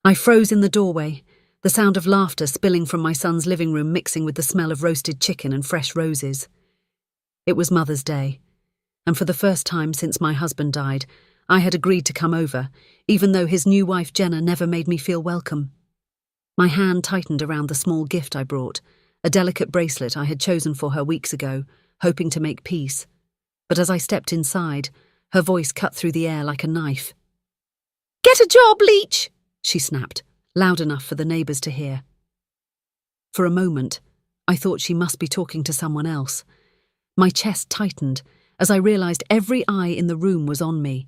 I froze in the doorway, the sound of laughter spilling from my son's living room mixing with the smell of roasted chicken and fresh roses. It was Mother's Day, and for the first time since my husband died, I had agreed to come over, even though his new wife Jenna never made me feel welcome. My hand tightened around the small gift I brought, a delicate bracelet I had chosen for her weeks ago, hoping to make peace. But as I stepped inside, her voice cut through the air like a knife. "Get a job, Leech!" she snapped, loud enough for the neighbours to hear. For a moment, I thought she must be talking to someone else. My chest tightened as I realised every eye in the room was on me.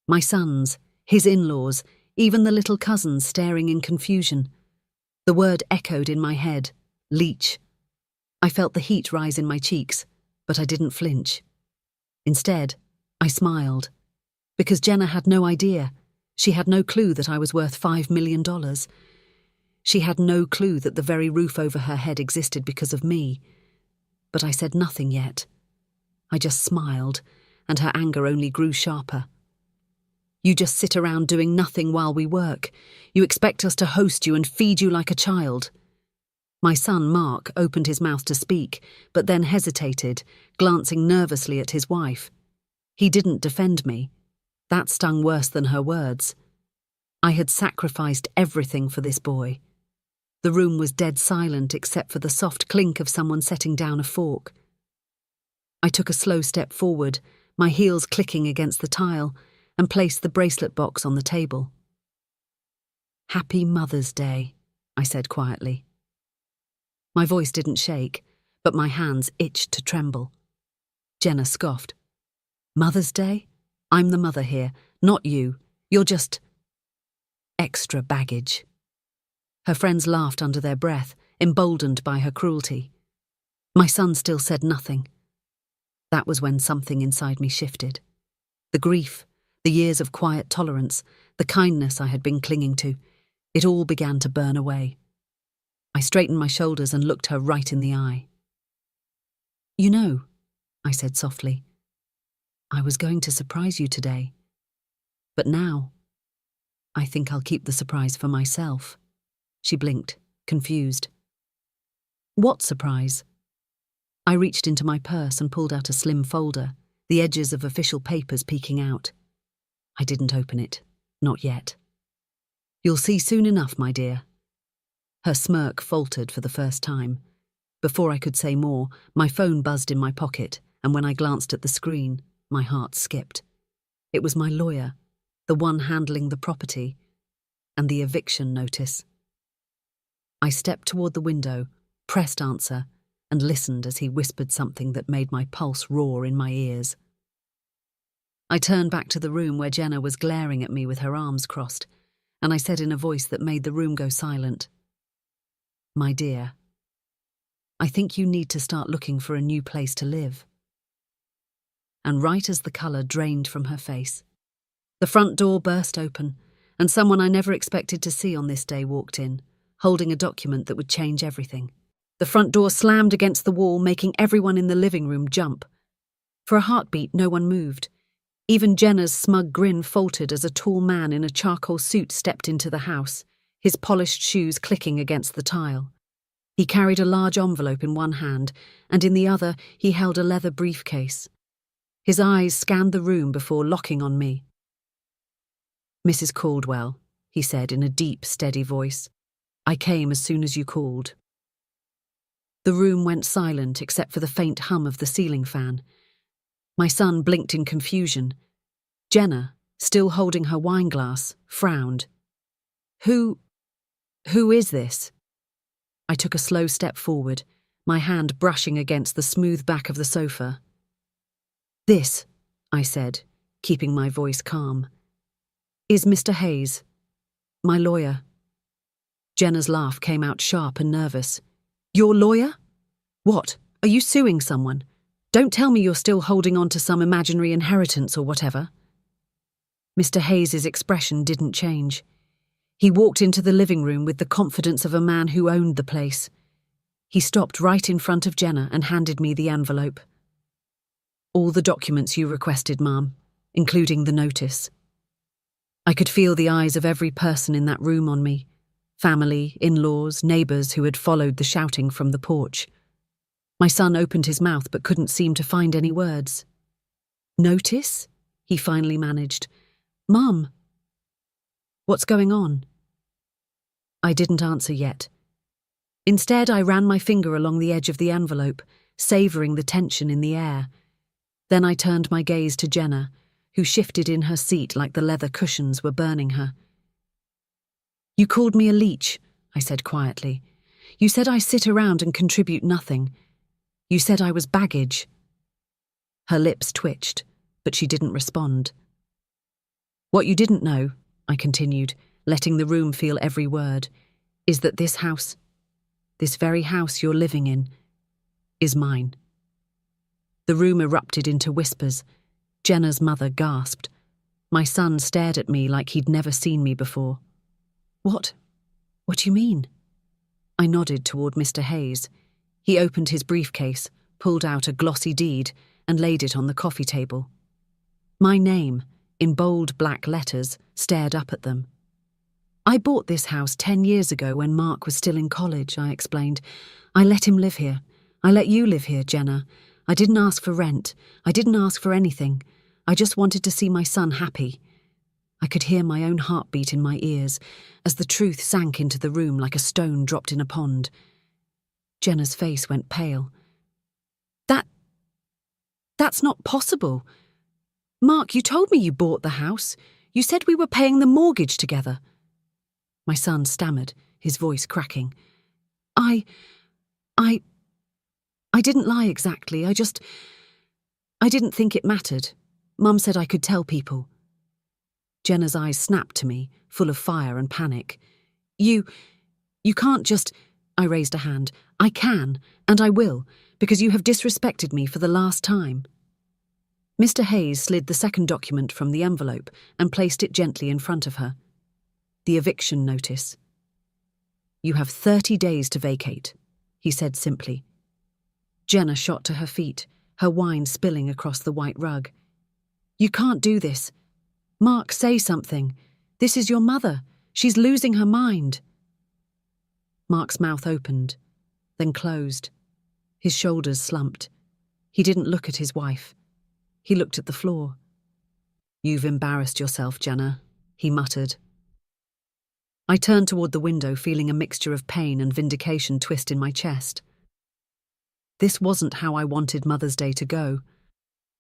My sons, his in-laws, even the little cousins staring in confusion. The word echoed in my head, Leech. I felt the heat rise in my cheeks, but I didn't flinch. Instead, I smiled, because Jenna had no idea. She had no clue that I was worth $5 million. She had no clue that the very roof over her head existed because of me. But I said nothing yet. I just smiled, and her anger only grew sharper. "You just sit around doing nothing while we work. You expect us to host you and feed you like a child." My son, Mark, opened his mouth to speak, but then hesitated, glancing nervously at his wife. He didn't defend me. That stung worse than her words. I had sacrificed everything for this boy. The room was dead silent except for the soft clink of someone setting down a fork. I took a slow step forward, my heels clicking against the tile, and placed the bracelet box on the table. "Happy Mother's Day," I said quietly. My voice didn't shake, but my hands itched to tremble. Jenna scoffed. "Mother's Day? I'm the mother here, not you. You're just extra baggage." Her friends laughed under their breath, emboldened by her cruelty. My son still said nothing. That was when something inside me shifted. The grief, the years of quiet tolerance, the kindness I had been clinging to, it all began to burn away. I straightened my shoulders and looked her right in the eye. "You know," I said softly, "I was going to surprise you today. But now, I think I'll keep the surprise for myself." She blinked, confused. "What surprise?" I reached into my purse and pulled out a slim folder, the edges of official papers peeking out. I didn't open it. Not yet. "You'll see soon enough, my dear." Her smirk faltered for the first time. Before I could say more, my phone buzzed in my pocket, and when I glanced at the screen, my heart skipped. It was my lawyer, the one handling the property, and the eviction notice. I stepped toward the window, pressed answer, and listened as he whispered something that made my pulse roar in my ears. I turned back to the room where Jenna was glaring at me with her arms crossed, and I said in a voice that made the room go silent, "My dear, I think you need to start looking for a new place to live." And right as the colour drained from her face, the front door burst open, and someone I never expected to see on this day walked in, holding a document that would change everything. The front door slammed against the wall, making everyone in the living room jump. For a heartbeat, no one moved. Even Jenna's smug grin faltered as a tall man in a charcoal suit stepped into the house, his polished shoes clicking against the tile. He carried a large envelope in one hand, and in the other he held a leather briefcase. His eyes scanned the room before locking on me. "Mrs. Caldwell," he said in a deep, steady voice, "I came as soon as you called." The room went silent except for the faint hum of the ceiling fan. My son blinked in confusion. Jenna, still holding her wine glass, frowned. Who is this?" I took a slow step forward, my hand brushing against the smooth back of the sofa. "This," I said, keeping my voice calm, "is Mr. Hayes, my lawyer." Jenna's laugh came out sharp and nervous. "Your lawyer? What, are you suing someone? Don't tell me you're still holding on to some imaginary inheritance or whatever." Mr. Hayes's expression didn't change. He walked into the living room with the confidence of a man who owned the place. He stopped right in front of Jenna and handed me the envelope. "All the documents you requested, Ma'am, including the notice." I could feel the eyes of every person in that room on me. Family, in-laws, neighbours who had followed the shouting from the porch. My son opened his mouth but couldn't seem to find any words. "Notice?" he finally managed. "Mum." "What's going on?" I didn't answer yet. Instead, I ran my finger along the edge of the envelope, savouring the tension in the air. Then I turned my gaze to Jenna, who shifted in her seat like the leather cushions were burning her. "You called me a leech," I said quietly. "You said I sit around and contribute nothing. You said I was baggage." Her lips twitched, but she didn't respond. "What you didn't know," I continued, letting the room feel every word, "is that this house, this very house you're living in, is mine." The room erupted into whispers. Jenna's mother gasped. My son stared at me like he'd never seen me before. What do you mean?" I nodded toward Mr. Hayes. He opened his briefcase, pulled out a glossy deed, and laid it on the coffee table. My name, in bold black letters, stared up at them. "I bought this house 10 years ago when Mark was still in college," I explained. "I let him live here. I let you live here, Jenna. I didn't ask for rent. I didn't ask for anything. I just wanted to see my son happy." I could hear my own heartbeat in my ears as the truth sank into the room like a stone dropped in a pond. Jenna's face went pale. That's not possible. Mark, you told me you bought the house. You said we were paying the mortgage together." My son stammered, his voice cracking. I didn't lie exactly. I didn't think it mattered. Mum said I could tell people." Jenna's eyes snapped to me, full of fire and panic. You can't just..." I raised a hand. "I can, and I will, because you have disrespected me for the last time." Mr. Hayes slid the second document from the envelope and placed it gently in front of her. The eviction notice. "You have 30 days to vacate," he said simply. Jenna shot to her feet, her wine spilling across the white rug. "You can't do this. Mark, say something. This is your mother. She's losing her mind." Mark's mouth opened, then closed. His shoulders slumped. He didn't look at his wife. He looked at the floor. "You've embarrassed yourself, Jenna," he muttered. I turned toward the window, feeling a mixture of pain and vindication twist in my chest. This wasn't how I wanted Mother's Day to go.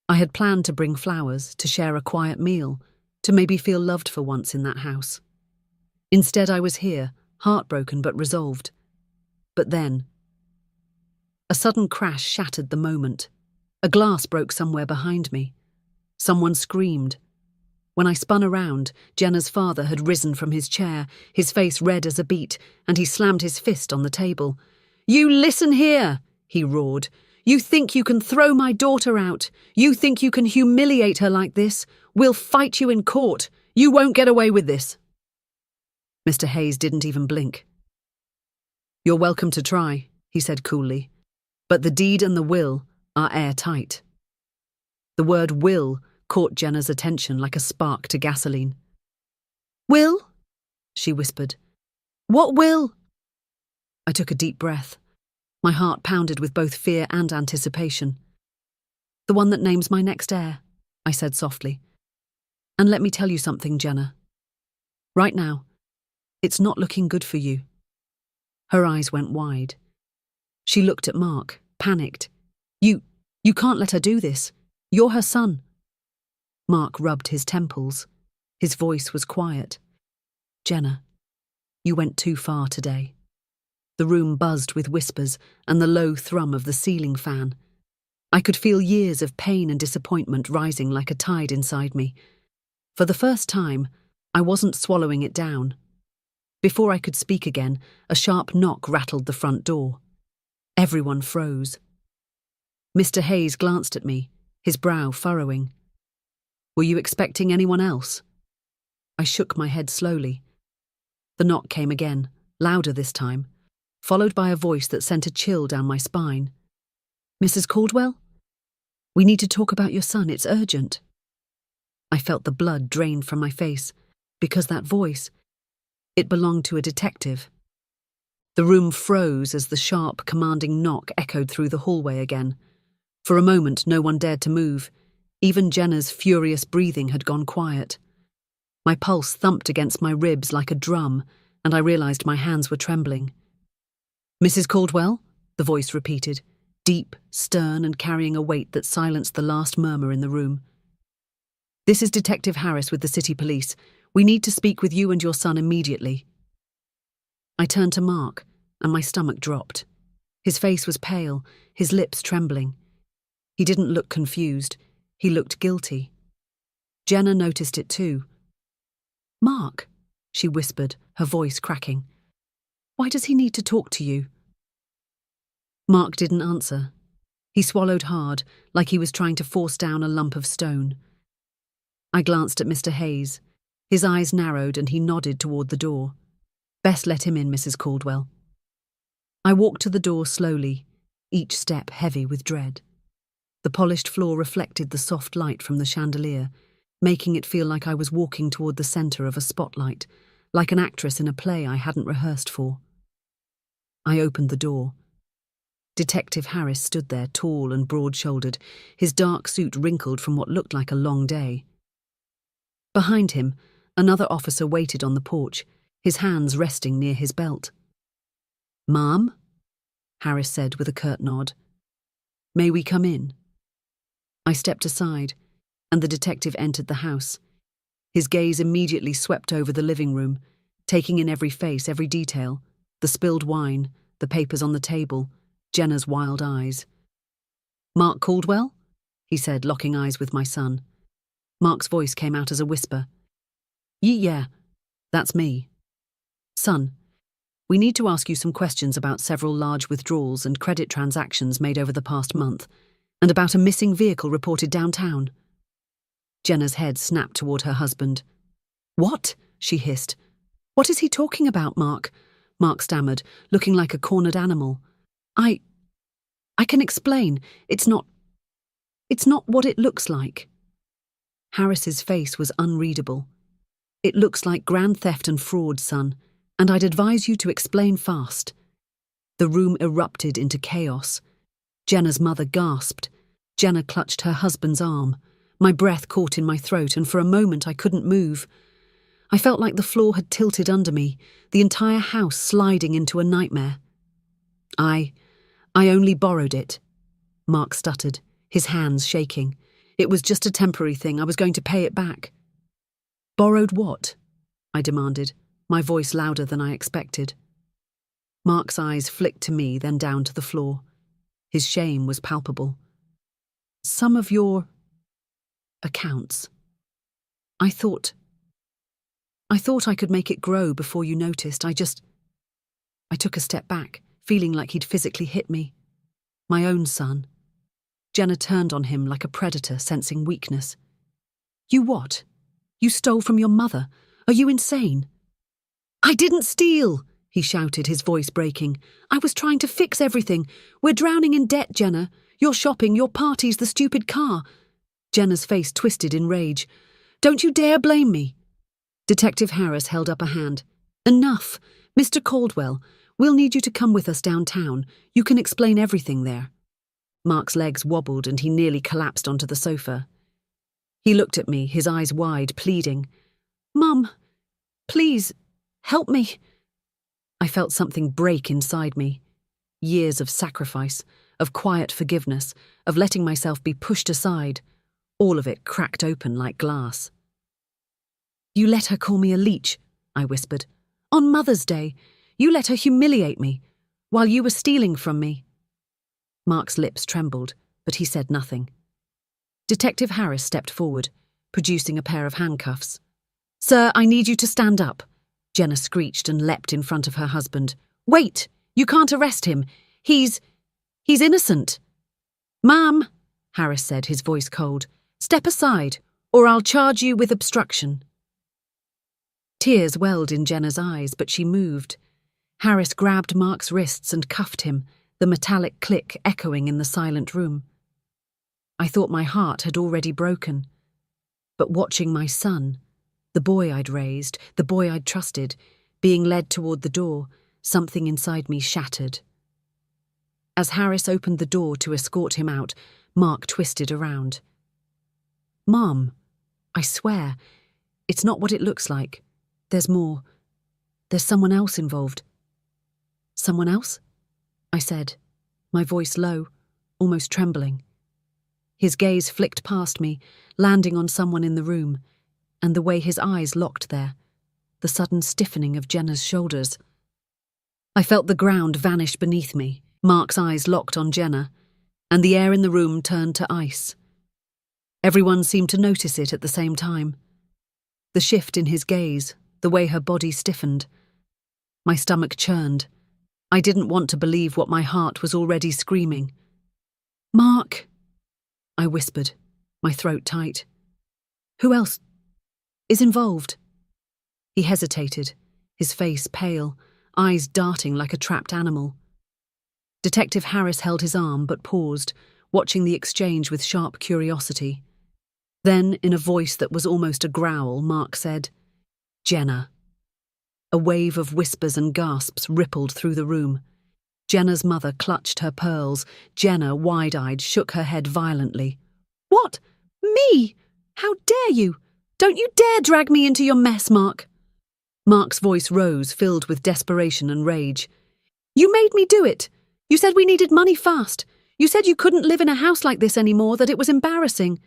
I had planned to bring flowers, to share a quiet meal, to maybe feel loved for once in that house. Instead, I was here, heartbroken but resolved. But then, a sudden crash shattered the moment. A glass broke somewhere behind me. Someone screamed. When I spun around, Jenna's father had risen from his chair, his face red as a beet, and he slammed his fist on the table. "You listen here!" he roared. "You think you can throw my daughter out? You think you can humiliate her like this? We'll fight you in court. You won't get away with this." Mr. Hayes didn't even blink. "You're welcome to try," he said coolly. "But the deed and the will are airtight." The word will caught Jenna's attention like a spark to gasoline. "Will?" she whispered. "What will?" I took a deep breath. My heart pounded with both fear and anticipation. "The one that names my next heir," I said softly. "And let me tell you something, Jenna. Right now, it's not looking good for you." Her eyes went wide. She looked at Mark, panicked. You can't let her do this. You're her son." Mark rubbed his temples. His voice was quiet. "Jenna, you went too far today." The room buzzed with whispers and the low thrum of the ceiling fan. I could feel years of pain and disappointment rising like a tide inside me. For the first time, I wasn't swallowing it down. Before I could speak again, a sharp knock rattled the front door. Everyone froze. Mr. Hayes glanced at me, his brow furrowing. "Were you expecting anyone else?" I shook my head slowly. The knock came again, louder this time, followed by a voice that sent a chill down my spine. "Mrs. Caldwell? We need to talk about your son. It's urgent." I felt the blood drain from my face. Because that voice, it belonged to a detective. The room froze as the sharp, commanding knock echoed through the hallway again. For a moment, no one dared to move. Even Jenna's furious breathing had gone quiet. My pulse thumped against my ribs like a drum, and I realized my hands were trembling. "Mrs. Caldwell?" the voice repeated, deep, stern, and carrying a weight that silenced the last murmur in the room. "This is Detective Harris with the City Police. We need to speak with you and your son immediately." I turned to Mark, and my stomach dropped. His face was pale, his lips trembling. He didn't look confused. He looked guilty. Jenna noticed it too. "Mark," she whispered, her voice cracking. "Why does he need to talk to you?" Mark didn't answer. He swallowed hard, like he was trying to force down a lump of stone. I glanced at Mr. Hayes. His eyes narrowed and he nodded toward the door. "Best let him in, Mrs. Caldwell." I walked to the door slowly, each step heavy with dread. The polished floor reflected the soft light from the chandelier, making it feel like I was walking toward the center of a spotlight, like an actress in a play I hadn't rehearsed for. I opened the door. Detective Harris stood there, tall and broad-shouldered, his dark suit wrinkled from what looked like a long day. Behind him, another officer waited on the porch, his hands resting near his belt. "Ma'am?" Harris said with a curt nod. "May we come in?" I stepped aside, and the detective entered the house. His gaze immediately swept over the living room, taking in every face, every detail, the spilled wine, the papers on the table, Jenna's wild eyes. "Mark Caldwell?" he said, locking eyes with my son. Mark's voice came out as a whisper. Yeah, that's me." "Son, we need to ask you some questions about several large withdrawals and credit transactions made over the past month, and about a missing vehicle reported downtown." Jenna's head snapped toward her husband. "What?" she hissed. "What is he talking about, Mark?" Mark stammered, looking like a cornered animal. I can explain. It's not what it looks like." Harris's face was unreadable. "It looks like grand theft and fraud, son, and I'd advise you to explain fast." The room erupted into chaos. Jenna's mother gasped. Jenna clutched her husband's arm. My breath caught in my throat, and for a moment I couldn't move. I felt like the floor had tilted under me, the entire house sliding into a nightmare. I only borrowed it," Mark stuttered, his hands shaking. "It was just a temporary thing. I was going to pay it back." "Borrowed what?" I demanded, my voice louder than I expected. Mark's eyes flicked to me, then down to the floor. His shame was palpable. "Some of your accounts. I thought I could make it grow before you noticed. I took a step back, feeling like he'd physically hit me. My own son. Jenna turned on him like a predator sensing weakness. "You what? You stole from your mother? Are you insane?" "I didn't steal," he shouted, his voice breaking. "I was trying to fix everything. We're drowning in debt, Jenna. Your shopping, your parties, the stupid car." Jenna's face twisted in rage. "Don't you dare blame me." Detective Harris held up a hand. "Enough. Mr. Caldwell, we'll need you to come with us downtown. You can explain everything there." Mark's legs wobbled and he nearly collapsed onto the sofa. He looked at me, his eyes wide, pleading. "Mum, please, help me." I felt something break inside me. Years of sacrifice, of quiet forgiveness, of letting myself be pushed aside, all of it cracked open like glass. "You let her call me a leech," I whispered. "On Mother's Day, you let her humiliate me, while you were stealing from me." Mark's lips trembled, but he said nothing. Detective Harris stepped forward, producing a pair of handcuffs. "Sir, I need you to stand up," Jenna screeched and leapt in front of her husband. "Wait! You can't arrest him. He's innocent." "Ma'am," Harris said, his voice cold, "step aside, or I'll charge you with obstruction." Tears welled in Jenna's eyes, but she moved. Harris grabbed Mark's wrists and cuffed him, the metallic click echoing in the silent room. I thought my heart had already broken. But watching my son, The boy I'd raised, the boy I'd trusted, being led toward the door, something inside me shattered. As Harris opened the door to escort him out, Mark twisted around. "Mom, I swear, it's not what it looks like. There's more. There's someone else involved." "Someone else?" I said, my voice low, almost trembling. His gaze flicked past me, landing on someone in the room, and the way his eyes locked there, the sudden stiffening of Jenna's shoulders. I felt the ground vanish beneath me. Mark's eyes locked on Jenna, and the air in the room turned to ice. Everyone seemed to notice it at the same time. The shift in his gaze, the way her body stiffened. My stomach churned. I didn't want to believe what my heart was already screaming. "Mark," I whispered, my throat tight. "Who else is involved?" He hesitated, his face pale, eyes darting like a trapped animal. Detective Harris held his arm but paused, watching the exchange with sharp curiosity. Then, in a voice that was almost a growl, Mark said, "Jenna." A wave of whispers and gasps rippled through the room. Jenna's mother clutched her pearls. Jenna, wide-eyed, shook her head violently. "What? Me? How dare you? Don't you dare drag me into your mess, Mark." Mark's voice rose, filled with desperation and rage. "You made me do it. You said we needed money fast. You said you couldn't live in a house like this anymore, that it was embarrassing."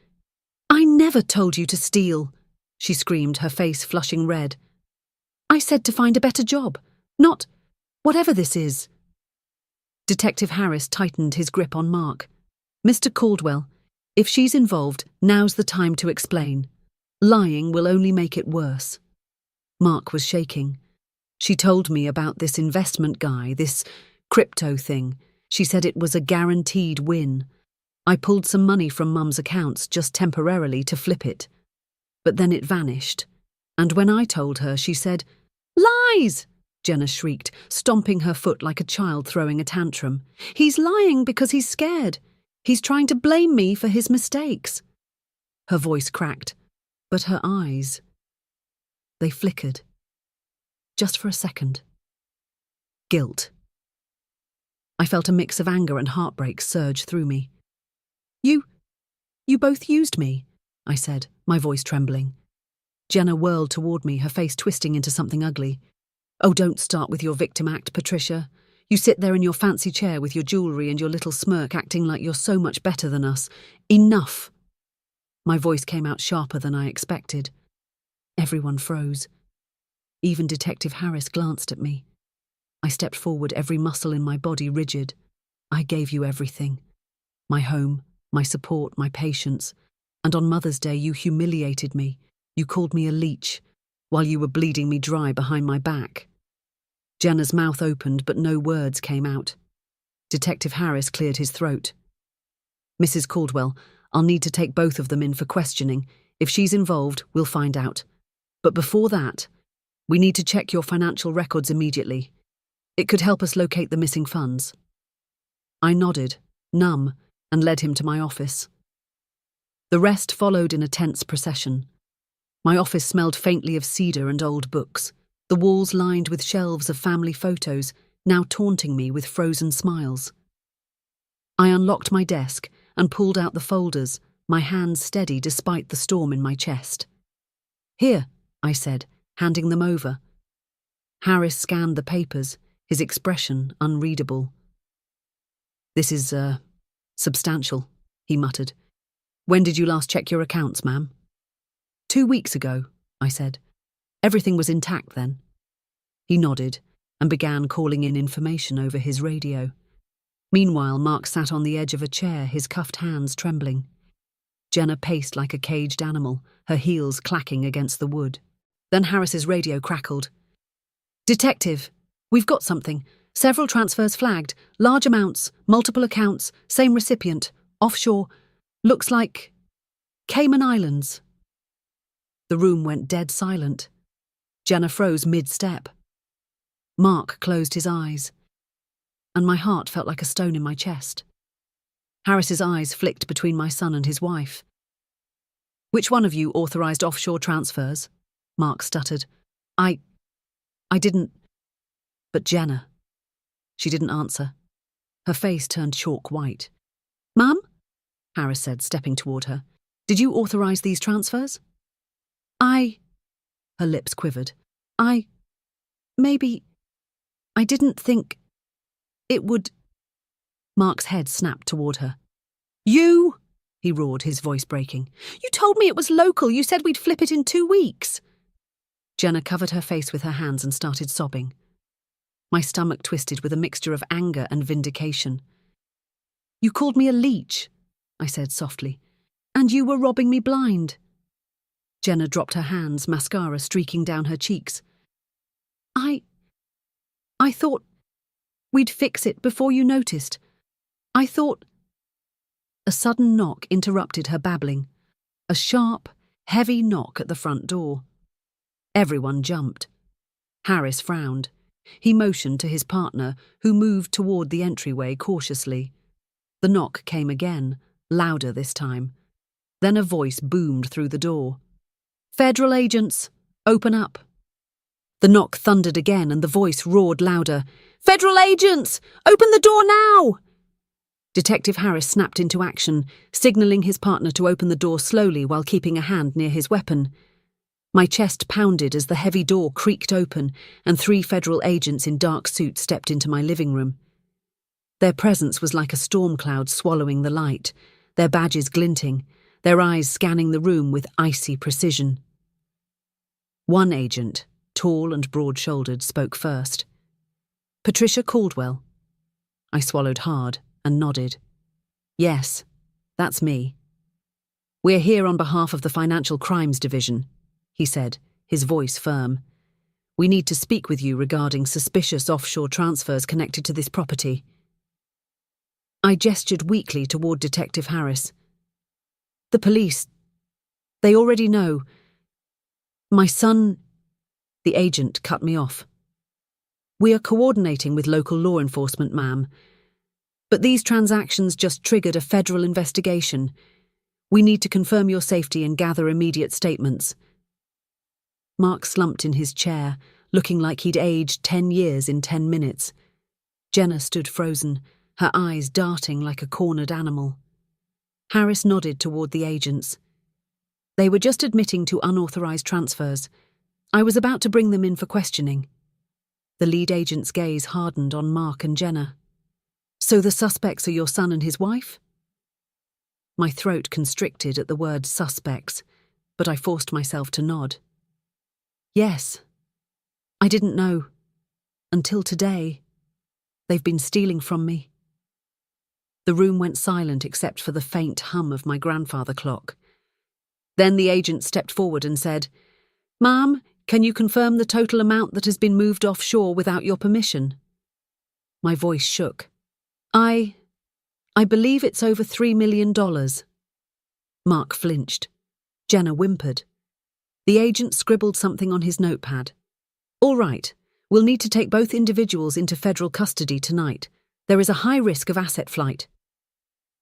"I never told you to steal," she screamed, her face flushing red. "I said to find a better job, not whatever this is." Detective Harris tightened his grip on Mark. "Mr. Caldwell, if she's involved, now's the time to explain. Lying will only make it worse." Mark was shaking. "She told me about this investment guy, this crypto thing. She said it was a guaranteed win. I pulled some money from Mum's accounts just temporarily to flip it. But then it vanished. And when I told her, she said, 'Lies!' Jenna shrieked, stomping her foot like a child throwing a tantrum. "He's lying because he's scared. He's trying to blame me for his mistakes." Her voice cracked, but her eyes, they flickered. Just for a second. Guilt. I felt a mix of anger and heartbreak surge through me. You both used me," I said, my voice trembling. Jenna whirled toward me, her face twisting into something ugly. "Oh, don't start with your victim act, Patricia. You sit there in your fancy chair with your jewellery and your little smirk acting like you're so much better than us. Enough!" My voice came out sharper than I expected. Everyone froze. Even Detective Harris glanced at me. I stepped forward, every muscle in my body rigid. "I gave you everything. My home, my support, my patience. And on Mother's Day you humiliated me. You called me a leech, while you were bleeding me dry behind my back." Jenna's mouth opened, but no words came out. Detective Harris cleared his throat. "Mrs. Caldwell, I'll need to take both of them in for questioning. If she's involved, we'll find out. But before that, we need to check your financial records immediately. It could help us locate the missing funds." I nodded, numb, and led him to my office. The rest followed in a tense procession. My office smelled faintly of cedar and old books, the walls lined with shelves of family photos, now taunting me with frozen smiles. I unlocked my desk and pulled out the folders, my hands steady despite the storm in my chest. "Here," I said, handing them over. Harris scanned the papers, his expression unreadable. "This is, substantial," he muttered. "When did you last check your accounts, ma'am?" 2 weeks ago, I said. "Everything was intact then." He nodded and began calling in information over his radio. Meanwhile, Mark sat on the edge of a chair, his cuffed hands trembling. Jenna paced like a caged animal, her heels clacking against the wood. Then Harris's radio crackled. "Detective, we've got something. Several transfers flagged, large amounts, multiple accounts, same recipient, offshore. Looks like Cayman Islands." The room went dead silent. Jenna froze mid-step. Mark closed his eyes, and my heart felt like a stone in my chest. Harris's eyes flicked between my son and his wife. "Which one of you authorised offshore transfers?" Mark stuttered. I didn't. But Jenna. She didn't answer. Her face turned chalk white. Mum? Harris said, stepping toward her. Did you authorize these transfers? Her lips quivered. Maybe. I didn't think it would. Mark's head snapped toward her. You! He roared, his voice breaking. You told me it was local. You said we'd flip it in 2 weeks. Jenna covered her face with her hands and started sobbing. My stomach twisted with a mixture of anger and vindication. You called me a leech, I said softly, and you were robbing me blind. Jenna dropped her hands, mascara streaking down her cheeks. I thought we'd fix it before you noticed. I thought. A sudden knock interrupted her babbling. A sharp, heavy knock at the front door. Everyone jumped. Harris frowned. He motioned to his partner, who moved toward the entryway cautiously. The knock came again, louder this time. Then a voice boomed through the door. Federal agents, open up. The knock thundered again and the voice roared louder. Federal agents, open the door now! Detective Harris snapped into action, signalling his partner to open the door slowly while keeping a hand near his weapon. My chest pounded as the heavy door creaked open and 3 federal agents in dark suits stepped into my living room. Their presence was like a storm cloud swallowing the light, their badges glinting, their eyes scanning the room with icy precision. One agent, tall and broad-shouldered, spoke first. Patricia Caldwell. I swallowed hard and nodded. Yes, that's me. We're here on behalf of the Financial Crimes Division, he said, his voice firm. We need to speak with you regarding suspicious offshore transfers connected to this property. I gestured weakly toward Detective Harris. The police. They already know. My son. The agent cut me off. We are coordinating with local law enforcement, ma'am. But these transactions just triggered a federal investigation. We need to confirm your safety and gather immediate statements. Mark slumped in his chair, looking like he'd aged 10 years in 10 minutes. Jenna stood frozen, her eyes darting like a cornered animal. Harris nodded toward the agents. They were just admitting to unauthorized transfers. I was about to bring them in for questioning. The lead agent's gaze hardened on Mark and Jenna. So the suspects are your son and his wife? My throat constricted at the word suspects, but I forced myself to nod. Yes. I didn't know. Until today. They've been stealing from me. The room went silent except for the faint hum of my grandfather clock. Then the agent stepped forward and said, Ma'am, can you confirm the total amount that has been moved offshore without your permission? My voice shook. I believe it's over $3 million. Mark flinched. Jenna whimpered. The agent scribbled something on his notepad. All right, we'll need to take both individuals into federal custody tonight. There is a high risk of asset flight.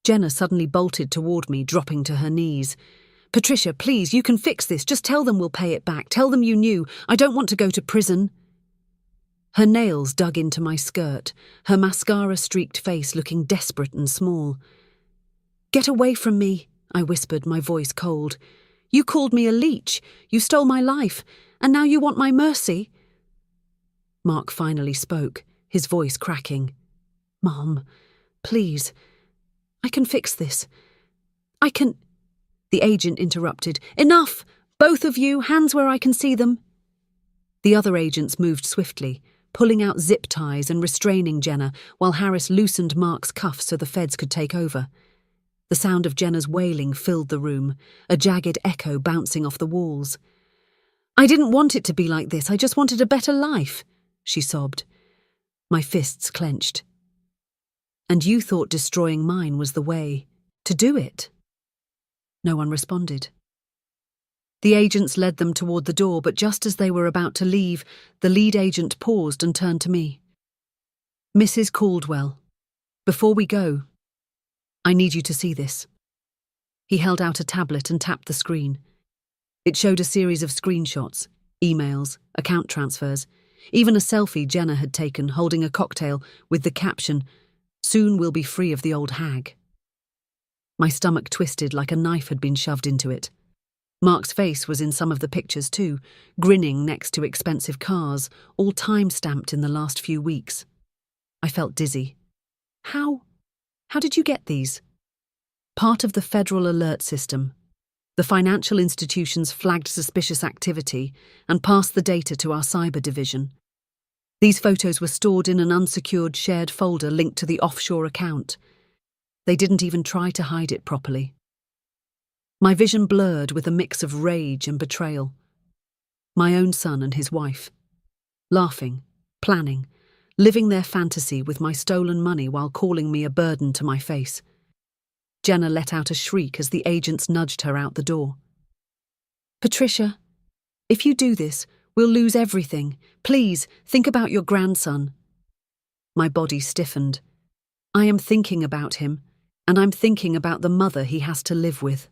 Jenna suddenly bolted toward me, dropping to her knees. Patricia, please, you can fix this. Just tell them we'll pay it back. Tell them you knew. I don't want to go to prison. Her nails dug into my skirt, her mascara-streaked face looking desperate and small. Get away from me, I whispered, my voice cold. You called me a leech. You stole my life. And now you want my mercy? Mark finally spoke, his voice cracking. Mom, please. I can fix this. I can... The agent interrupted. Enough! Both of you, hands where I can see them. The other agents moved swiftly, pulling out zip ties and restraining Jenna, while Harris loosened Mark's cuffs so the feds could take over. The sound of Jenna's wailing filled the room, a jagged echo bouncing off the walls. I didn't want it to be like this. I just wanted a better life, she sobbed. My fists clenched. And you thought destroying mine was the way to do it? No one responded. The agents led them toward the door, but just as they were about to leave, the lead agent paused and turned to me. Mrs. Caldwell, before we go, I need you to see this. He held out a tablet and tapped the screen. It showed a series of screenshots, Emails, account transfers, even a selfie Jenna had taken holding a cocktail with the caption, "Soon we'll be free of the old hag." My stomach twisted like a knife had been shoved into it. Mark's face was in some of the pictures too, grinning next to expensive cars, all time-stamped in the last few weeks. I felt dizzy. How did you get these? Part of the federal alert system. The financial institutions flagged suspicious activity and passed the data to our cyber division. These photos were stored in an unsecured shared folder linked to the offshore account. They didn't even try to hide it properly. My vision blurred with a mix of rage and betrayal. My own son and his wife. Laughing, planning, living their fantasy with my stolen money while calling me a burden to my face. Jenna let out a shriek as the agents nudged her out the door. "Patricia, if you do this, we'll lose everything. Please, think about your grandson." My body stiffened. I am thinking about him, and I'm thinking about the mother he has to live with.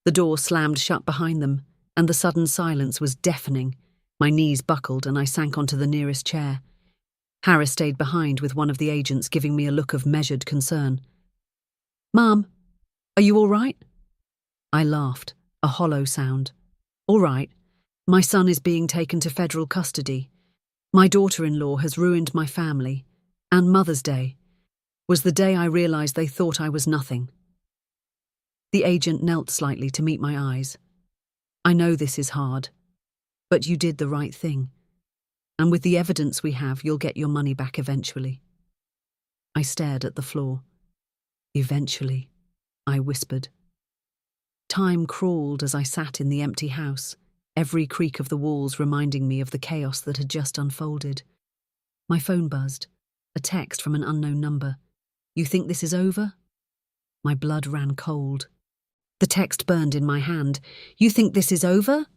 The door slammed shut behind them, and the sudden silence was deafening. My knees buckled and I sank onto the nearest chair. Harris stayed behind with one of the agents giving me a look of measured concern. "Mum, are you all right?" I laughed, a hollow sound. "All right. My son is being taken to federal custody. My daughter-in-law has ruined my family, and Mother's Day was the day I realized they thought I was nothing." The agent knelt slightly to meet my eyes. "I know this is hard, but you did the right thing. And with the evidence we have, you'll get your money back eventually." I stared at the floor. "Eventually," I whispered. Time crawled as I sat in the empty house, every creak of the walls reminding me of the chaos that had just unfolded. My phone buzzed, a text from an unknown number. "You think this is over?" My blood ran cold. The text burned in my hand. "You think this is over?"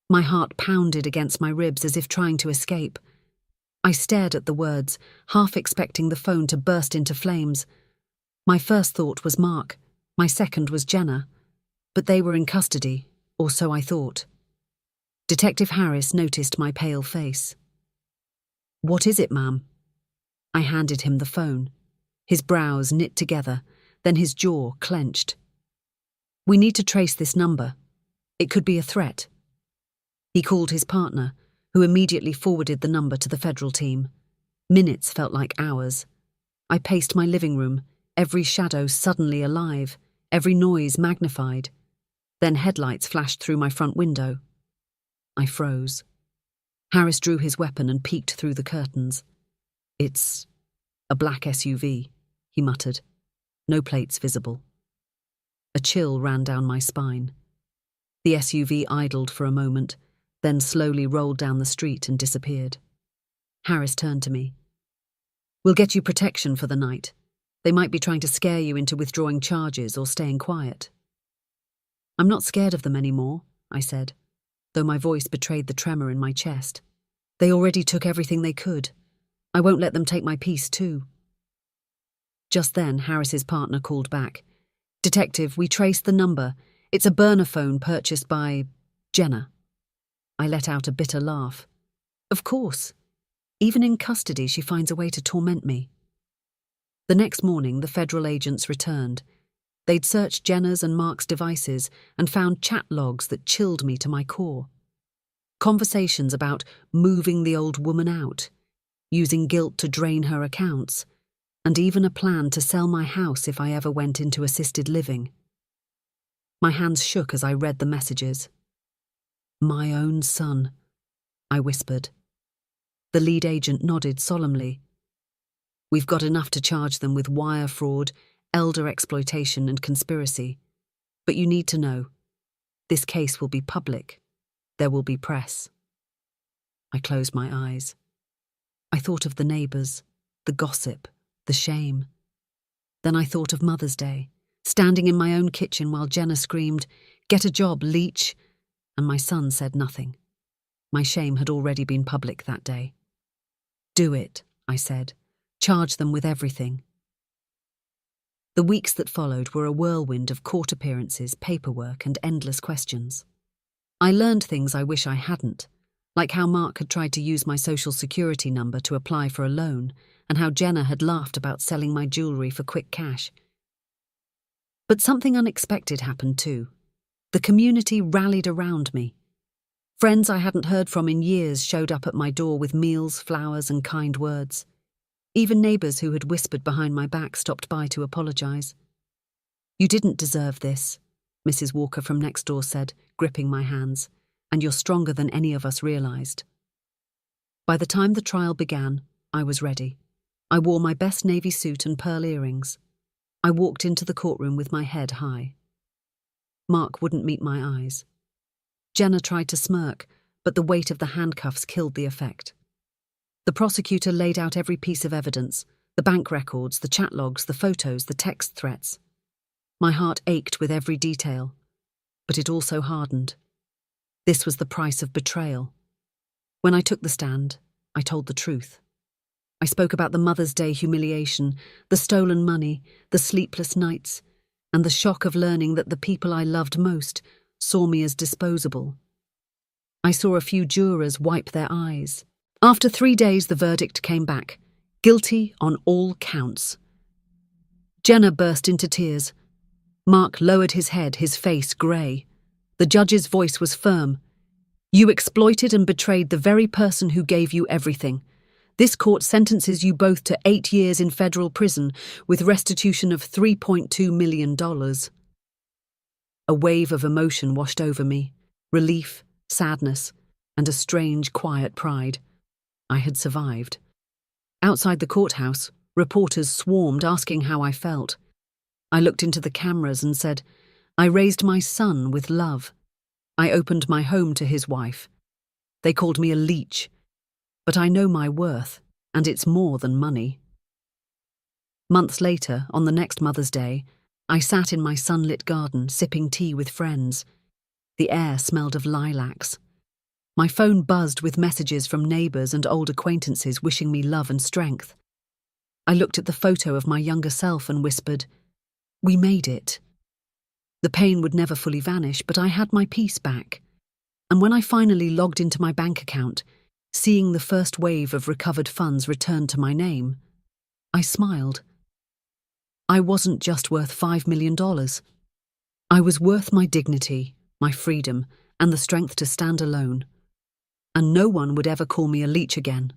My heart pounded against my ribs as if trying to escape. I stared at the words, half expecting the phone to burst into flames. My first thought was Mark. My second was Jenna. But they were in custody, or so I thought. Detective Harris noticed my pale face. "What is it, ma'am?" I handed him the phone. His brows knit together, then his jaw clenched. "We need to trace this number. It could be a threat." He called his partner, who immediately forwarded the number to the federal team. Minutes felt like hours. I paced my living room, every shadow suddenly alive, every noise magnified. Then headlights flashed through my front window. I froze. Harris drew his weapon and peeked through the curtains. "It's a black SUV," he muttered. "No plates visible." A chill ran down my spine. The SUV idled for a moment, then slowly rolled down the street and disappeared. Harris turned to me. "We'll get you protection for the night. They might be trying to scare you into withdrawing charges or staying quiet." "I'm not scared of them anymore," I said, though my voice betrayed the tremor in my chest. "They already took everything they could. I won't let them take my peace too." Just then, Harris's partner called back. "Detective, we traced the number. It's a burner phone purchased by Jenna." I let out a bitter laugh. Of course. Even in custody, she finds a way to torment me. The next morning, the federal agents returned. They'd searched Jenna's and Mark's devices and found chat logs that chilled me to my core. Conversations about moving the old woman out, using guilt to drain her accounts, and even a plan to sell my house if I ever went into assisted living. My hands shook as I read the messages. "My own son," I whispered. The lead agent nodded solemnly. "We've got enough to charge them with wire fraud, elder exploitation and conspiracy. But you need to know, this case will be public. There will be press." I closed my eyes. I thought of the neighbours, the gossip, the shame. Then I thought of Mother's Day, standing in my own kitchen while Jenna screamed, "Get a job, Leech!" and my son said nothing. My shame had already been public that day. "Do it," I said. "Charge them with everything." The weeks that followed were a whirlwind of court appearances, paperwork, and endless questions. I learned things I wish I hadn't, like how Mark had tried to use my social security number to apply for a loan, and how Jenna had laughed about selling my jewellery for quick cash. But something unexpected happened too. The community rallied around me. Friends I hadn't heard from in years showed up at my door with meals, flowers, and kind words. Even neighbours who had whispered behind my back stopped by to apologise. "You didn't deserve this," Mrs. Walker from next door said, gripping my hands, "and you're stronger than any of us realised." By the time the trial began, I was ready. I wore my best navy suit and pearl earrings. I walked into the courtroom with my head high. Mark wouldn't meet my eyes. Jenna tried to smirk, but the weight of the handcuffs killed the effect. The prosecutor laid out every piece of evidence, the bank records, the chat logs, the photos, the text threats. My heart ached with every detail, but it also hardened. This was the price of betrayal. When I took the stand, I told the truth. I spoke about the Mother's Day humiliation, the stolen money, the sleepless nights, and the shock of learning that the people I loved most saw me as disposable. I saw a few jurors wipe their eyes. After 3 days, the verdict came back. Guilty on all counts. Jenna burst into tears. Mark lowered his head, his face grey. The judge's voice was firm. "You exploited and betrayed the very person who gave you everything. This court sentences you both to 8 years in federal prison with restitution of $3.2 million. A wave of emotion washed over me, relief, sadness, and a strange, quiet pride. I had survived. Outside the courthouse, reporters swarmed asking how I felt. I looked into the cameras and said, "I raised my son with love. I opened my home to his wife. They called me a leech, but I know my worth, and it's more than money." Months later, on the next Mother's Day, I sat in my sunlit garden sipping tea with friends. The air smelled of lilacs. My phone buzzed with messages from neighbours and old acquaintances wishing me love and strength. I looked at the photo of my younger self and whispered, "We made it." The pain would never fully vanish, but I had my peace back. And when I finally logged into my bank account, seeing the first wave of recovered funds returned to my name, I smiled. I wasn't just worth $5 million. I was worth my dignity, my freedom, and the strength to stand alone. And no one would ever call me a leech again.